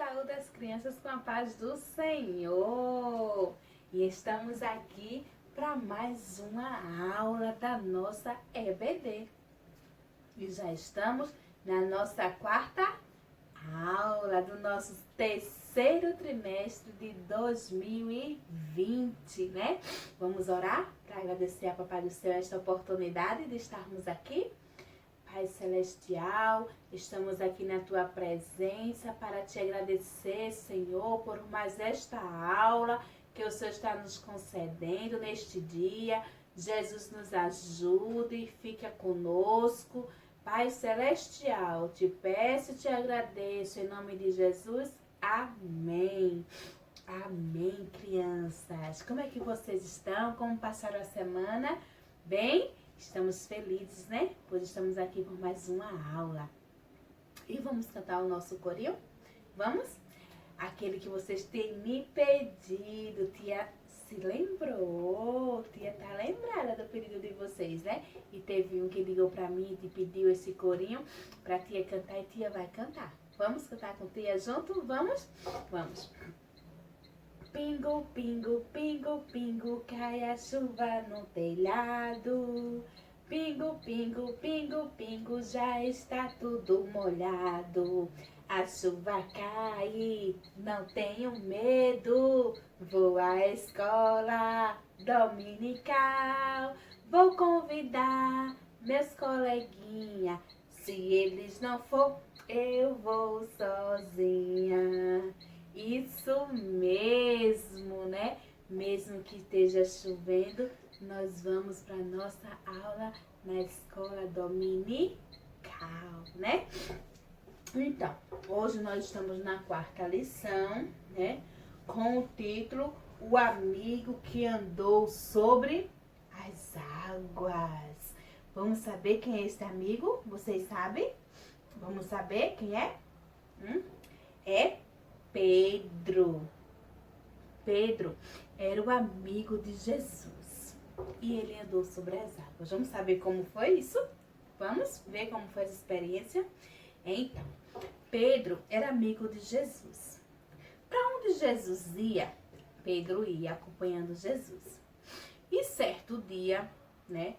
saúde as crianças com a paz do Senhor. E estamos aqui para mais uma aula da nossa EBD. E já estamos na nossa quarta aula do nosso terceiro trimestre de 2020, né? Vamos orar para agradecer a Papai do Céu esta oportunidade de estarmos aqui. Pai Celestial, estamos aqui na Tua presença para Te agradecer, Senhor, por mais esta aula que o Senhor está nos concedendo neste dia. Jesus nos ajude, fica conosco. Pai Celestial, Te peço e Te agradeço em nome de Jesus. Amém. Amém, crianças. Como é que vocês estão? Como passaram a semana? Bem? Estamos felizes, né? Pois estamos aqui por mais uma aula. E vamos cantar o nosso corinho? Vamos? Aquele que vocês têm me pedido. Tia se lembrou? Tia tá lembrada do pedido de vocês, né? E teve um que ligou pra mim e pediu esse corinho pra tia cantar e tia vai cantar. Vamos cantar com tia junto? Vamos? Vamos. Pingo, pingo, pingo, pingo, cai a chuva no telhado. Pingo, pingo, pingo, pingo, já está tudo molhado. A chuva cai, não tenho medo. Vou à escola dominical. Vou convidar meus coleguinhas. Se eles não for, eu vou sozinha. Isso mesmo, né? Mesmo que esteja chovendo, nós vamos para nossa aula na escola dominical, né? Então, hoje nós estamos na quarta lição, né? Com o título O Amigo que Andou sobre as Águas. Vamos saber quem é esse amigo? Vocês sabem? Vamos saber quem é? É Pedro. Pedro era o amigo de Jesus e ele andou sobre as águas. Vamos saber como foi isso? Vamos ver como foi essa experiência? Então, Pedro era amigo de Jesus. Para onde Jesus ia, Pedro ia acompanhando Jesus. E certo dia, né,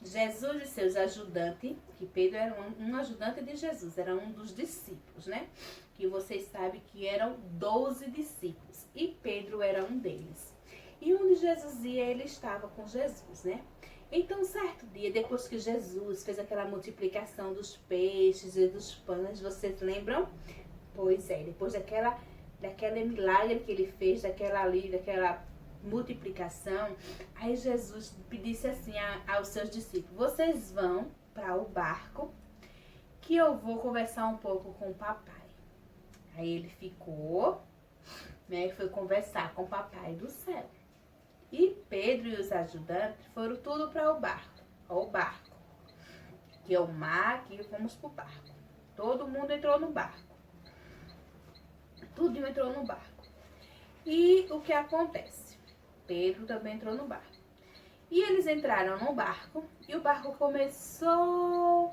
Jesus e seus ajudantes, que Pedro era um ajudante de Jesus, era um dos discípulos, né? Que vocês sabem que eram 12 discípulos e Pedro era um deles. E onde Jesus ia, ele estava com Jesus, né? Então, certo dia, depois que Jesus fez aquela multiplicação dos peixes e dos pães, vocês lembram? Pois é, depois daquele milagre que ele fez, daquela multiplicação, aí Jesus disse assim aos seus discípulos: vocês vão para o barco que eu vou conversar um pouco com o papai. Aí ele ficou, né, e foi conversar com o papai do céu. E Pedro e os ajudantes foram tudo para o barco. O barco, que é o mar, que fomos para o barco. Todo mundo entrou no barco. Tudo entrou no barco. E o que acontece? Pedro também entrou no barco. E eles entraram no barco e o barco começou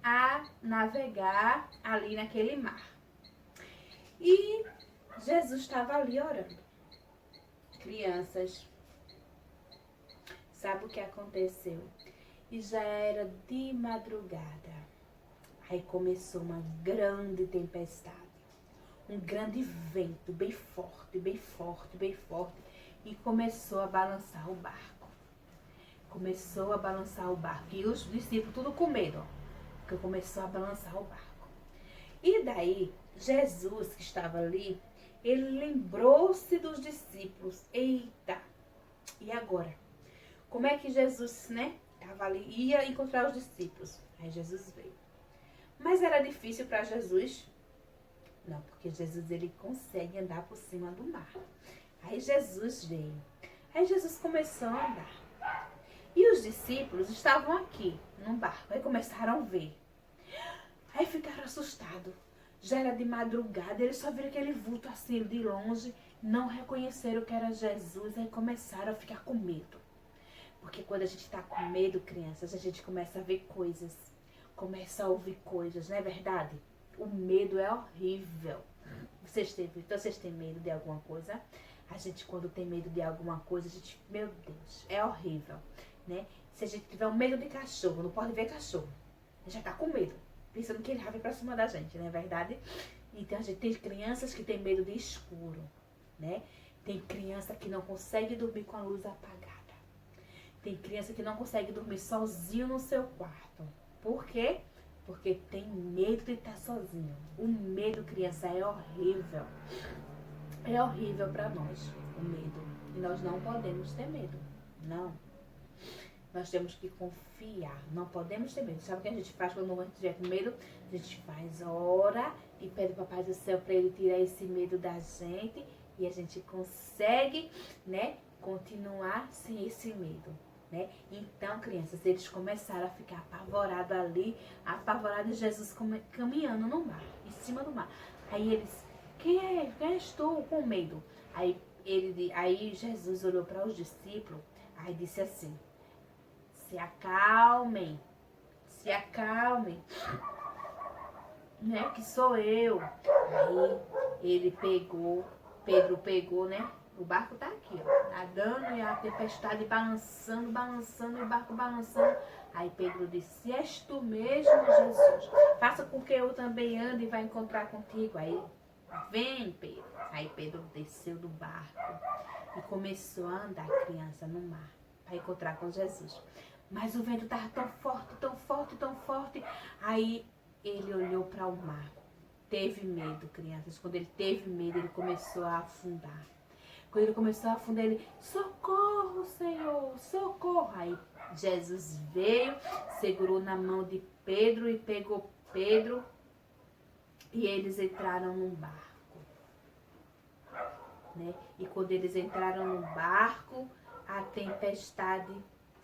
a navegar ali naquele mar. E Jesus estava ali orando. Crianças, sabe o que aconteceu? E já era de madrugada. Aí começou uma grande tempestade. Um grande vento, bem forte, bem forte, bem forte. E começou a balançar o barco. Começou a balançar o barco. E os discípulos tudo com medo, ó, porque começou a balançar o barco. E daí, Jesus que estava ali, ele lembrou-se dos discípulos. Eita! E agora? Como é que Jesus, né, estava ali, ia encontrar os discípulos? Aí Jesus veio. Mas era difícil para Jesus? Não, porque Jesus, ele consegue andar por cima do mar. Aí Jesus veio. Aí Jesus começou a andar. E os discípulos estavam aqui, no barco. Aí começaram a ver. Aí ficaram assustados. Já era de madrugada, eles só viram aquele vulto assim de longe. Não reconheceram que era Jesus. Aí começaram a ficar com medo. Porque quando a gente está com medo, crianças, a gente começa a ver coisas. Começa a ouvir coisas, não é verdade? O medo é horrível. Vocês têm medo de alguma coisa? A gente, quando tem medo de alguma coisa, a gente, meu Deus, é horrível, né? Se a gente tiver um medo de cachorro, não pode ver cachorro, a gente já tá com medo, pensando que ele vai vir pra cima da gente, não é verdade? Então a gente tem crianças que tem medo de escuro, né? Tem criança que não consegue dormir com a luz apagada. Tem criança que não consegue dormir sozinho no seu quarto. Por quê? Porque tem medo de estar sozinho. O medo, criança, é horrível. É horrível para nós, o medo. E nós não podemos ter medo. Não. Nós temos que confiar. Não podemos ter medo. Sabe o que a gente faz quando a gente estiver com medo? A gente faz ora e pede ao Papai do Céu para Ele tirar esse medo da gente. E a gente consegue, né, continuar sem esse medo. Né? Então, crianças, eles começaram a ficar apavorados ali, apavorados de Jesus caminhando no mar, em cima do mar. Aí eles, quem és tu com medo? Aí Jesus olhou para os discípulos, aí disse assim, se acalmem, né, que sou eu. Aí Pedro pegou, né? O barco tá aqui, ó, nadando e a tempestade balançando, e o barco balançando. Aí Pedro disse, se és tu mesmo, Jesus, faça com que eu também ande e vá encontrar contigo. Aí, vem, Pedro. Aí Pedro desceu do barco e começou a andar, criança, no mar, para encontrar com Jesus. Mas o vento estava tão forte, tão forte, tão forte. Aí ele olhou para o mar. Teve medo, crianças. Quando ele teve medo, ele começou a afundar. Quando ele começou a afundar, ele, socorro, Senhor, socorro. Aí Jesus veio, segurou na mão de Pedro e pegou Pedro e eles entraram num barco, né? E quando eles entraram no barco, a tempestade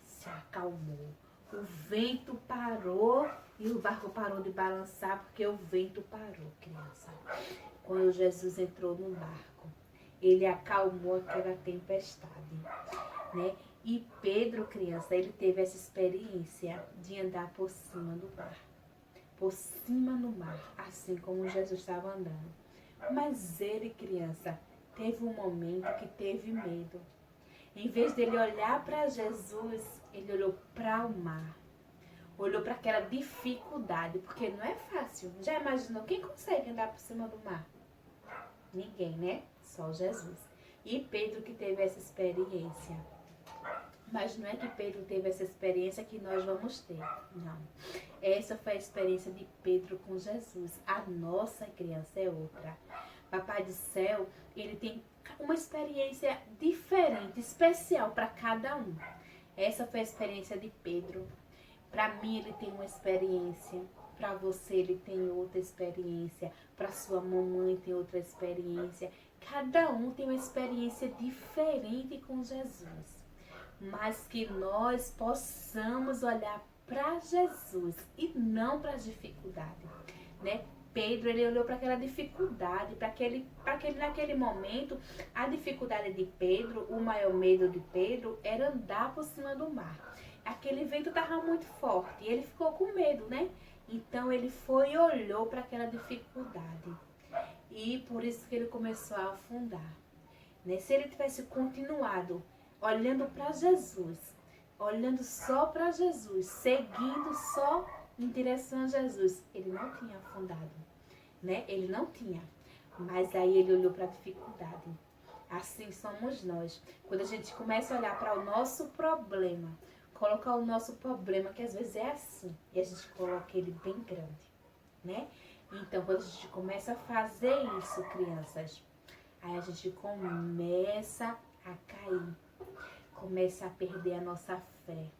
se acalmou. O vento parou e o barco parou de balançar porque o vento parou, criança. Quando Jesus entrou no barco, ele acalmou aquela tempestade, né? E Pedro, criança, ele teve essa experiência de andar por cima do mar. Por cima do mar, assim como Jesus estava andando. Mas ele, criança, teve um momento que teve medo. Em vez dele olhar para Jesus, ele olhou para o mar. Olhou para aquela dificuldade, porque não é fácil. Já imaginou quem consegue andar por cima do mar? Ninguém, né? Só Jesus. E Pedro que teve essa experiência. Mas não é que Pedro teve essa experiência que nós vamos ter. Não. Essa foi a experiência de Pedro com Jesus. A nossa criança é outra. Papai do Céu, ele tem uma experiência diferente, especial para cada um. Essa foi a experiência de Pedro. Para mim ele tem uma experiência. Para você ele tem outra experiência. Para sua mamãe tem outra experiência. Cada um tem uma experiência diferente com Jesus. Mas que nós possamos olhar para Jesus e não para as dificuldades, né? Pedro, ele olhou para aquela dificuldade, naquele momento, a dificuldade de Pedro, o maior medo de Pedro era andar por cima do mar. Aquele vento estava muito forte e ele ficou com medo, né? Então ele foi e olhou para aquela dificuldade. E por isso que ele começou a afundar, né? Se ele tivesse continuado olhando para Jesus, olhando só para Jesus, seguindo só em direção a Jesus, ele não tinha afundado, né? Ele não tinha. Mas aí ele olhou para a dificuldade. Assim somos nós. Quando a gente começa a olhar para o nosso problema, colocar o nosso problema, que às vezes é assim, e a gente coloca ele bem grande, né? Então, quando a gente começa a fazer isso, crianças, aí a gente começa a cair, começa a perder a nossa fé,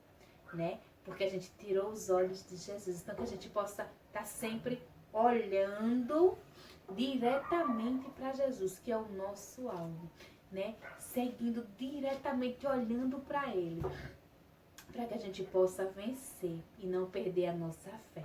né? Porque a gente tirou os olhos de Jesus. Então, que a gente possa estar sempre olhando diretamente para Jesus, que é o nosso alvo, né? Seguindo diretamente, olhando para Ele, para que a gente possa vencer e não perder a nossa fé.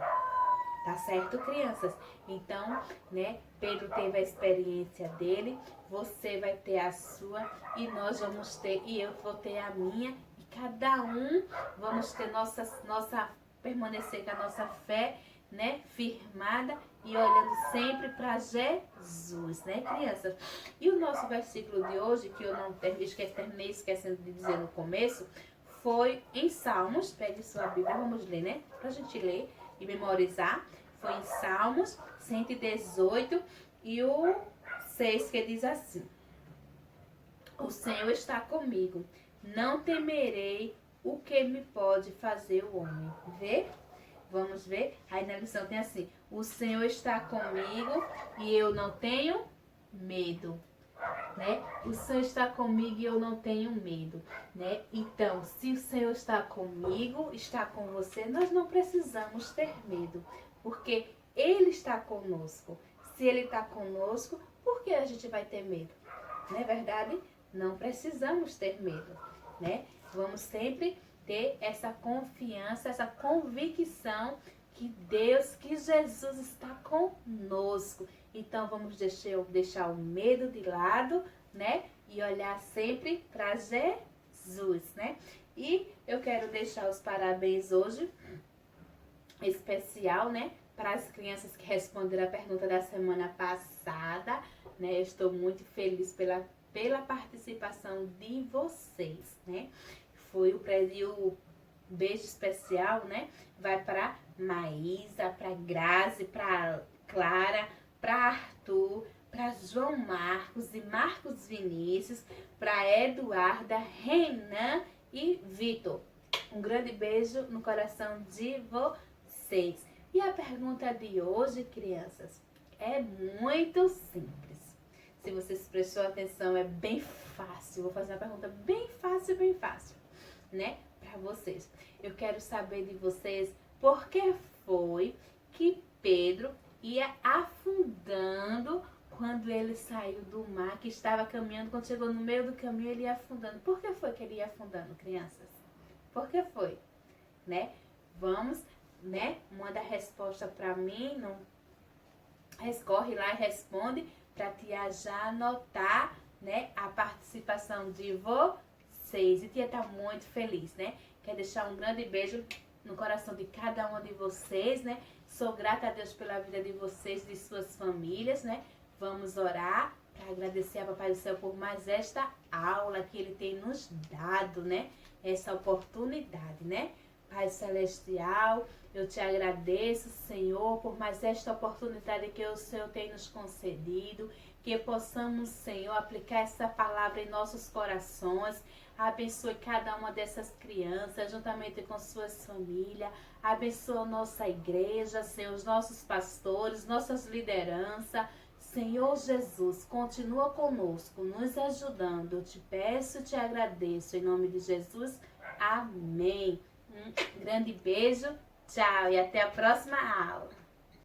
Tá certo, crianças? Então, né, Pedro teve a experiência dele, você vai ter a sua e nós vamos ter, e eu vou ter a minha, e cada um vamos ter permanecer com a nossa fé né, firmada e olhando sempre para Jesus, né, crianças? E o nosso versículo de hoje, que eu não terminei esquecendo de dizer no começo, foi em Salmos. Pegue sua Bíblia, vamos ler, né? Pra gente ler e memorizar. Foi em Salmos 118 e o 6, que diz assim: o Senhor está comigo, não temerei o que me pode fazer o homem. Vê? Vamos ver? Aí na lição tem assim: o Senhor está comigo e eu não tenho medo, né? O Senhor está comigo e eu não tenho medo, né? Então, se o Senhor está comigo, está com você, nós não precisamos ter medo, porque Ele está conosco. Se Ele está conosco, por que a gente vai ter medo? Não é verdade? Não precisamos ter medo, né? Vamos sempre ter essa confiança, essa convicção que Deus, que Jesus está conosco. Então vamos deixar o medo de lado, né? E olhar sempre para Jesus, né? E eu quero deixar os parabéns hoje, especial, né? Para as crianças que responderam a pergunta da semana passada, né? Eu estou muito feliz pela participação de vocês, né? Foi o beijo especial, né? Vai para Maísa, para Grazi, para Clara, para Arthur, para João Marcos e Marcos Vinícius, para Eduarda, Renan e Vitor. Um grande beijo no coração de vocês. E a pergunta de hoje, crianças, é muito simples. Se vocês prestou atenção, é bem fácil. Vou fazer uma pergunta bem fácil, né? Para vocês. Eu quero saber de vocês por que foi que Pedro ia afundando quando ele saiu do mar, que estava caminhando, quando chegou no meio do caminho ele ia afundando. Por que foi que ele ia afundando, crianças? Por que foi? Né? Vamos, né? Manda a resposta para mim, não corre lá e responde para tia já anotar, né, a participação de vocês. E tia tá muito feliz, né? Quer deixar um grande beijo no coração de cada uma de vocês, né? Sou grata a Deus pela vida de vocês, de suas famílias, né? Vamos orar para agradecer a Papai do Céu por mais esta aula que Ele tem nos dado, né? Essa oportunidade, né? Pai Celestial, eu te agradeço, Senhor, por mais esta oportunidade que o Senhor tem nos concedido, que possamos, Senhor, aplicar essa palavra em nossos corações. Abençoe cada uma dessas crianças, juntamente com suas famílias. Abençoa a nossa igreja, Senhor, os nossos pastores, nossas lideranças. Senhor Jesus, continua conosco, nos ajudando. Eu te peço e te agradeço. Em nome de Jesus, amém. Um grande beijo, tchau e até a próxima aula.